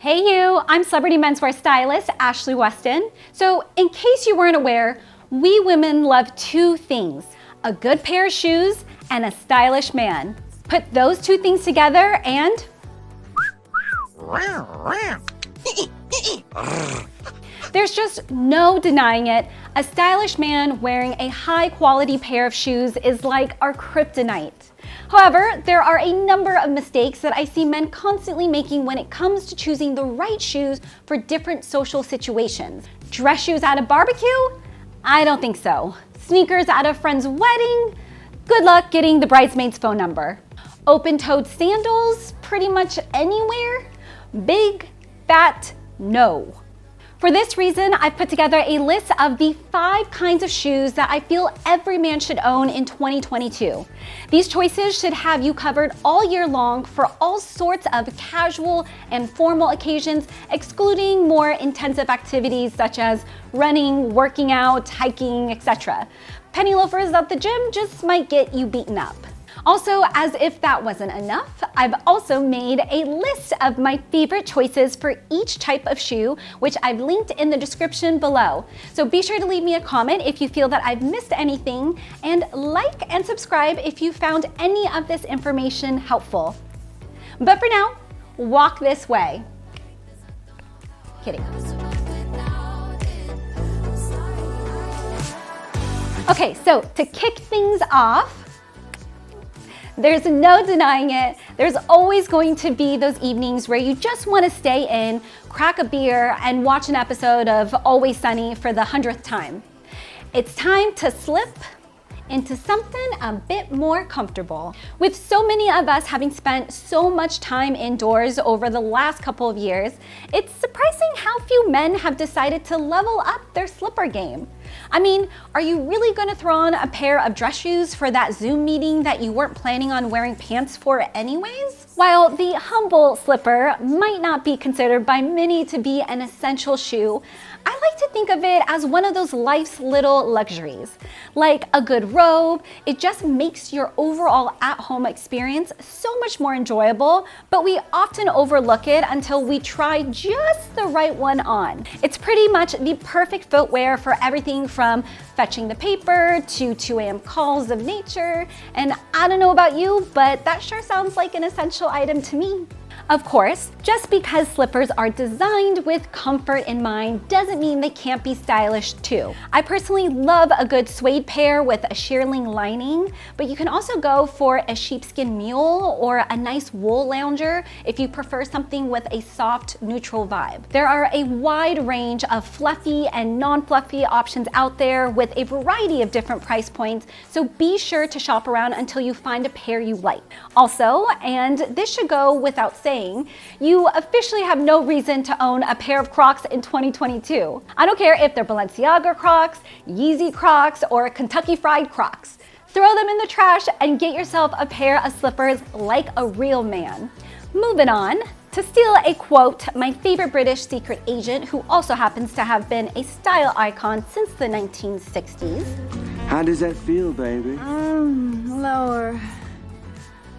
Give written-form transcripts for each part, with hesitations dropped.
Hey you, I'm celebrity menswear stylist Ashley Weston. So in case you weren't aware, we women love two things, a good pair of shoes and a stylish man. Put those two things together and there's just no denying it. A stylish man wearing a high quality pair of shoes is like our kryptonite. However, there are a number of mistakes that I see men constantly making when it comes to choosing the right shoes for different social situations. Dress shoes at a barbecue? I don't think so. Sneakers at a friend's wedding? Good luck getting the bridesmaid's phone number. Open-toed sandals? Pretty much anywhere? Big, fat, no. For this reason, I've put together a list of the 5 kinds of shoes that I feel every man should own in 2022. These choices should have you covered all year long for all sorts of casual and formal occasions, excluding more intensive activities such as running, working out, hiking, etc. Penny loafers at the gym just might get you beaten up. Also, as if that wasn't enough, I've also made a list of my favorite choices for each type of shoe, which I've linked in the description below. So be sure to leave me a comment if you feel that I've missed anything, and like and subscribe if you found any of this information helpful. But for now, walk this way. Kidding. Okay, so to kick things off, there's no denying it. There's always going to be those evenings where you just want to stay in, crack a beer, and watch an episode of Always Sunny for the 100th time. It's time to slip into something a bit more comfortable. With so many of us having spent so much time indoors over the last couple of years, it's surprising how few men have decided to level up their slipper game. I mean, are you really going to throw on a pair of dress shoes for that Zoom meeting that you weren't planning on wearing pants for anyways? While the humble slipper might not be considered by many to be an essential shoe, I like to think of it as one of those life's little luxuries. Like a good robe, it just makes your overall at-home experience so much more enjoyable, but we often overlook it until we try just the right one on. It's pretty much the perfect footwear for everything from fetching the paper to 2 a.m. calls of nature, and I don't know about you, but that sure sounds like an essential item to me. Of course, just because slippers are designed with comfort in mind doesn't mean they can't be stylish too. I personally love a good suede pair with a shearling lining, but you can also go for a sheepskin mule or a nice wool lounger if you prefer something with a soft, neutral vibe. There are a wide range of fluffy and non-fluffy options out there with a variety of different price points, so be sure to shop around until you find a pair you like. Also, and this should go without saying, you officially have no reason to own a pair of Crocs in 2022. I don't care if they're Balenciaga Crocs, Yeezy Crocs, or Kentucky Fried Crocs. Throw them in the trash and get yourself a pair of slippers like a real man. Moving on, to steal a quote, my favorite British secret agent, who also happens to have been a style icon since the 1960s. How does that feel, baby? Lower.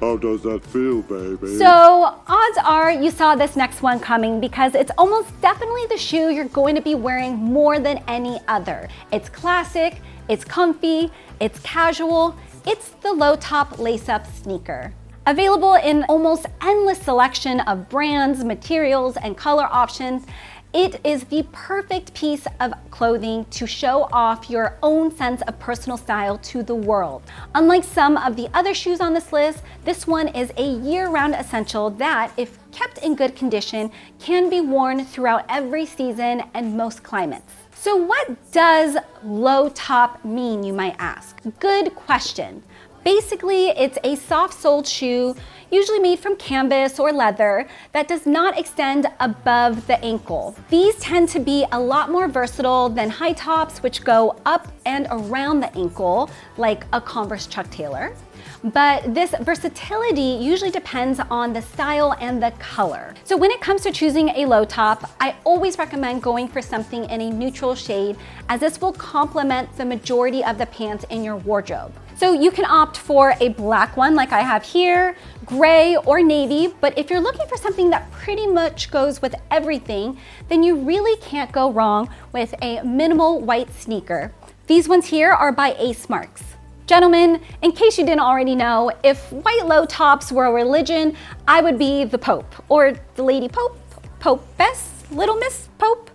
How does that feel, baby? So odds are you saw this next one coming because it's almost definitely the shoe you're going to be wearing more than any other. It's classic, it's comfy, it's casual, it's the low-top lace-up sneaker. Available in almost endless selection of brands, materials, and color options, it is the perfect piece of clothing to show off your own sense of personal style to the world. Unlike some of the other shoes on this list, this one is a year-round essential that, if kept in good condition, can be worn throughout every season and most climates. So what does low top mean, you might ask? Good question. Basically, it's a soft-soled shoe, usually made from canvas or leather, that does not extend above the ankle. These tend to be a lot more versatile than high tops, which go up and around the ankle, like a Converse Chuck Taylor. But this versatility usually depends on the style and the color. So when it comes to choosing a low top, I always recommend going for something in a neutral shade, as this will complement the majority of the pants in your wardrobe. So you can opt for a black one like I have here, gray or navy, but if you're looking for something that pretty much goes with everything, then you really can't go wrong with a minimal white sneaker. These ones here are by Ace Marks. Gentlemen, in case you didn't already know, if white low tops were a religion, I would be the Pope, or the Lady Pope, Popess, Little Miss Pope.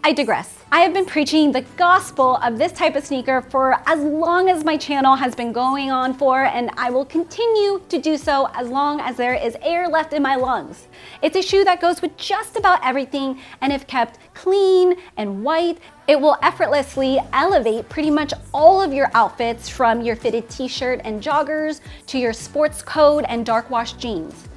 I digress. I have been preaching the gospel of this type of sneaker for as long as my channel has been going on for, and I will continue to do so as long as there is air left in my lungs. It's a shoe that goes with just about everything, and if kept clean and white, it will effortlessly elevate pretty much all of your outfits, from your fitted t-shirt and joggers to your sports coat and dark wash jeans.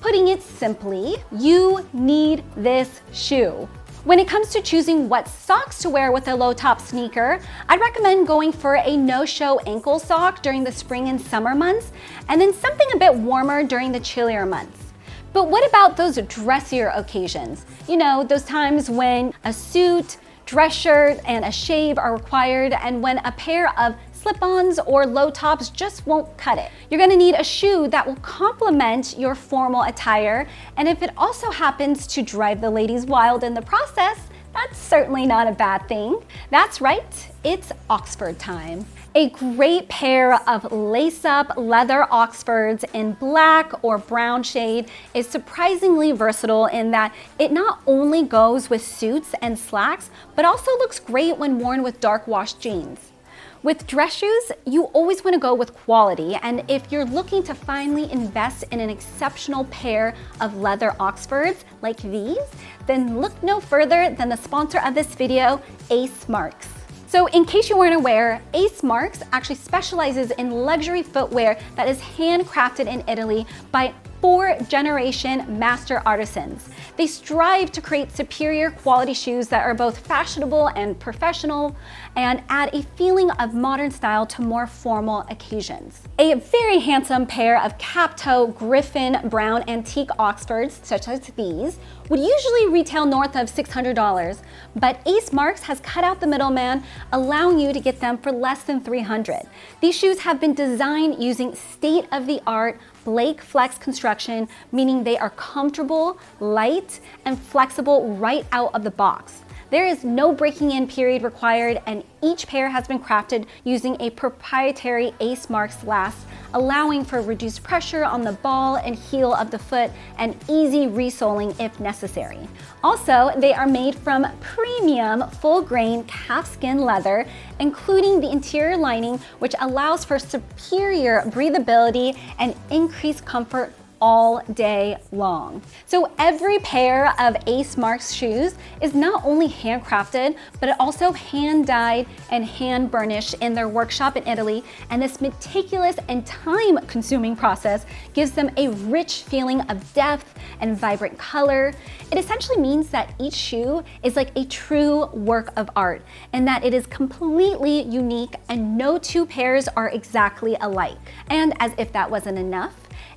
Putting it simply, you need this shoe. When it comes to choosing what socks to wear with a low top sneaker, I'd recommend going for a no-show ankle sock during the spring and summer months, and then something a bit warmer during the chillier months. But what about those dressier occasions? You know, those times when a suit, dress shirt, and a shave are required, and when a pair of slip-ons or low tops just won't cut it. You're gonna need a shoe that will complement your formal attire, and if it also happens to drive the ladies wild in the process, that's certainly not a bad thing. That's right, it's Oxford time. A great pair of lace-up leather Oxfords in black or brown shade is surprisingly versatile in that it not only goes with suits and slacks, but also looks great when worn with dark wash jeans. With dress shoes, you always want to go with quality, and if you're looking to finally invest in an exceptional pair of leather Oxfords like these, then look no further than the sponsor of this video, Ace Marks. So in case you weren't aware, Ace Marks actually specializes in luxury footwear that is handcrafted in Italy by 4th-generation master artisans. They strive to create superior quality shoes that are both fashionable and professional and add a feeling of modern style to more formal occasions. A very handsome pair of cap-toe Griffin brown antique Oxfords, such as these, would usually retail north of $600, but Ace Marks has cut out the middleman, allowing you to get them for less than $300. These shoes have been designed using state-of-the-art Blake Flex construction, meaning they are comfortable, light, and flexible right out of the box. There is no breaking in period required, and each pair has been crafted using a proprietary Ace Marks last, allowing for reduced pressure on the ball and heel of the foot and easy resoling if necessary. Also, they are made from premium full-grain calfskin leather, including the interior lining, which allows for superior breathability and increased comfort all day long. So every pair of Ace Marks shoes is not only handcrafted, but also hand dyed and hand burnished in their workshop in Italy, and this meticulous and time consuming process gives them a rich feeling of depth and vibrant color. It essentially means that each shoe is like a true work of art, and that it is completely unique and no two pairs are exactly alike. And as if that wasn't enough,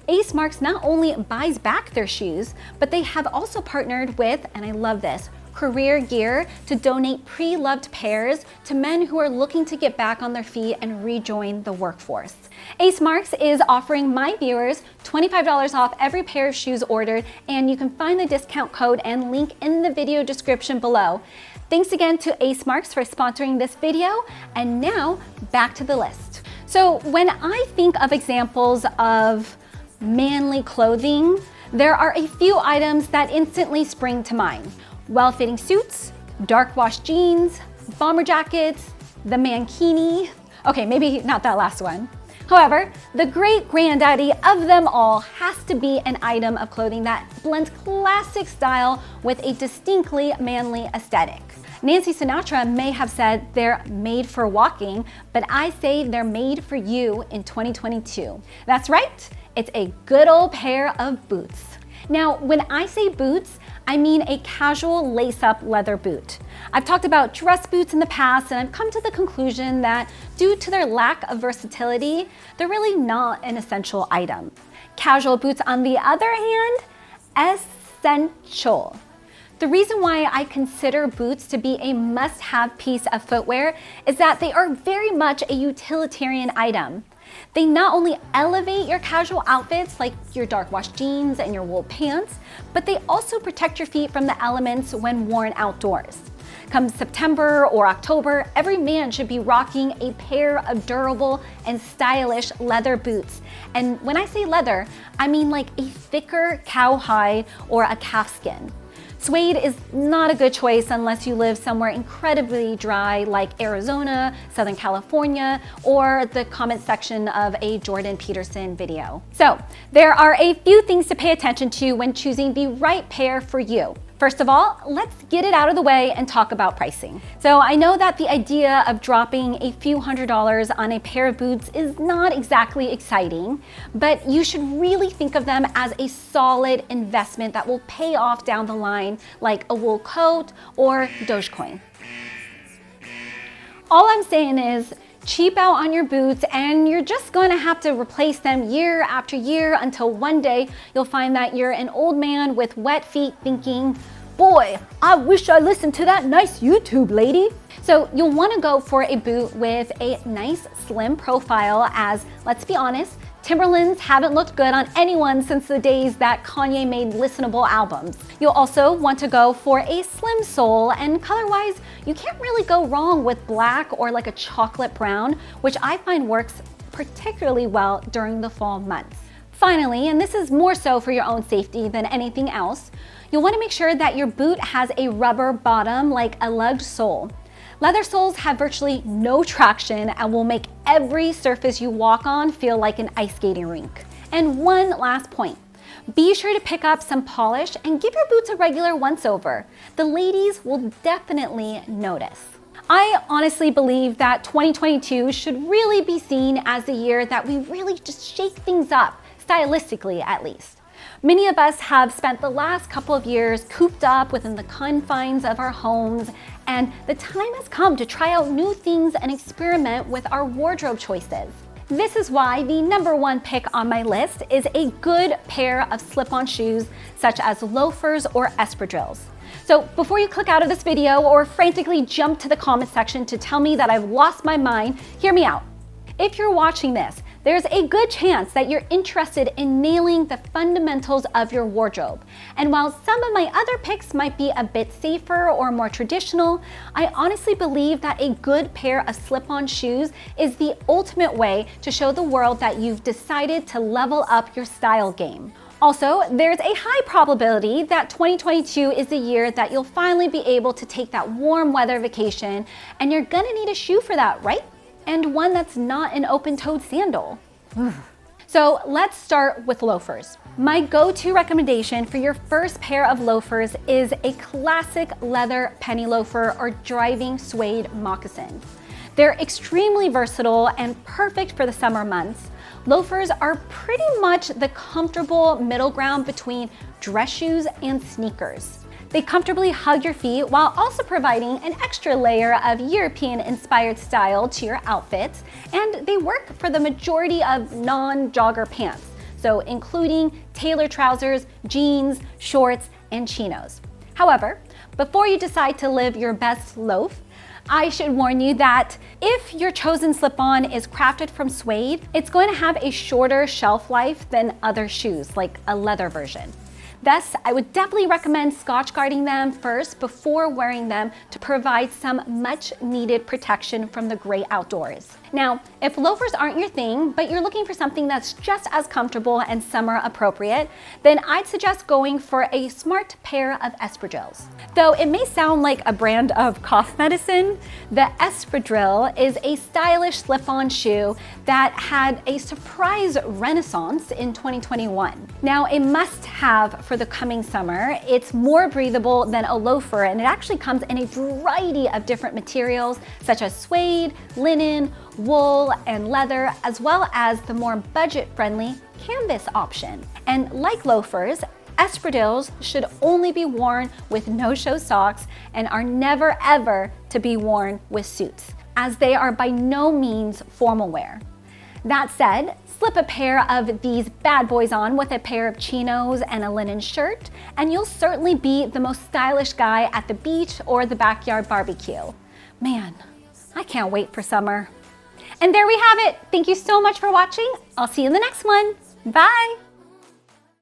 Ace Marks not only buys back their shoes, but they have also partnered with, and I love this, Career Gear to donate pre-loved pairs to men who are looking to get back on their feet and rejoin the workforce. Ace Marks is offering my viewers $25 off every pair of shoes ordered, and you can find the discount code and link in the video description below. Thanks again to Ace Marks for sponsoring this video, and now back to the list. So when I think of examples of manly clothing, there are a few items that instantly spring to mind. Well-fitting suits, dark wash jeans, bomber jackets, the mankini. Okay, maybe not that last one. However, the great granddaddy of them all has to be an item of clothing that blends classic style with a distinctly manly aesthetic. Nancy Sinatra may have said they're made for walking, but I say they're made for you in 2022. That's right, it's a good old pair of boots. Now, when I say boots, I mean a casual lace-up leather boot. I've talked about dress boots in the past, and I've come to the conclusion that due to their lack of versatility, they're really not an essential item. Casual boots, on the other hand, essential. The reason why I consider boots to be a must-have piece of footwear is that they are very much a utilitarian item. They not only elevate your casual outfits like your dark wash jeans and your wool pants, but they also protect your feet from the elements when worn outdoors. Come September or October, every man should be rocking a pair of durable and stylish leather boots. And when I say leather, I mean like a thicker cowhide or a calfskin. Suede is not a good choice unless you live somewhere incredibly dry like Arizona, Southern California, or the comment section of a Jordan Peterson video. So there are a few things to pay attention to when choosing the right pair for you. First of all, let's get it out of the way and talk about pricing. So I know that the idea of dropping a few $100s on a pair of boots is not exactly exciting, but you should really think of them as a solid investment that will pay off down the line, like a wool coat or Dogecoin. All I'm saying is, cheap out on your boots and you're just going to have to replace them year after year until one day you'll find that you're an old man with wet feet thinking, boy, I wish I listened to that nice YouTube lady. So you'll want to go for a boot with a nice slim profile as, let's be honest, Timberlands haven't looked good on anyone since the days that Kanye made listenable albums. You'll also want to go for a slim sole, and color-wise, you can't really go wrong with black or like a chocolate brown, which I find works particularly well during the fall months. Finally, and this is more so for your own safety than anything else, you'll want to make sure that your boot has a rubber bottom like a lugged sole. Leather soles have virtually no traction and will make every surface you walk on feel like an ice skating rink. And one last point. Be sure to pick up some polish and give your boots a regular once-over. The ladies will definitely notice. I honestly believe that 2022 should really be seen as the year that we really just shake things up, stylistically at least. Many of us have spent the last couple of years cooped up within the confines of our homes, and the time has come to try out new things and experiment with our wardrobe choices. This is why the #1 pick on my list is a good pair of slip-on shoes such as loafers or espadrilles. So before you click out of this video or frantically jump to the comment section to tell me that I've lost my mind, hear me out. If you're watching this, there's a good chance that you're interested in nailing the fundamentals of your wardrobe. And while some of my other picks might be a bit safer or more traditional, I honestly believe that a good pair of slip-on shoes is the ultimate way to show the world that you've decided to level up your style game. Also, there's a high probability that 2022 is the year that you'll finally be able to take that warm weather vacation, and you're gonna need a shoe for that, right? And one that's not an open-toed sandal. So let's start with loafers. My go-to recommendation for your first pair of loafers is a classic leather penny loafer or driving suede moccasins. They're extremely versatile and perfect for the summer months. Loafers are pretty much the comfortable middle ground between dress shoes and sneakers. They comfortably hug your feet while also providing an extra layer of European-inspired style to your outfits, and they work for the majority of non-jogger pants, so including tailored trousers, jeans, shorts, and chinos. However, before you decide to live your best loaf, I should warn you that if your chosen slip-on is crafted from suede, it's going to have a shorter shelf life than other shoes, like a leather version. Thus, I would definitely recommend Scotch guarding them first before wearing them to provide some much needed protection from the great outdoors. Now, if loafers aren't your thing, but you're looking for something that's just as comfortable and summer appropriate, then I'd suggest going for a smart pair of espadrilles. Though it may sound like a brand of cough medicine, the espadrille is a stylish slip-on shoe that had a surprise renaissance in 2021. Now, a must-have for the coming summer, it's more breathable than a loafer, and it actually comes in a variety of different materials such as suede, linen, wool, and leather, as well as the more budget-friendly canvas option. And like loafers, espadrilles should only be worn with no-show socks and are never ever to be worn with suits, as they are by no means formal wear. That said, slip a pair of these bad boys on with a pair of chinos and a linen shirt, and you'll certainly be the most stylish guy at the beach or the backyard barbecue. Man, I can't wait for summer. And there we have it. Thank you so much for watching. I'll see you in the next one. Bye.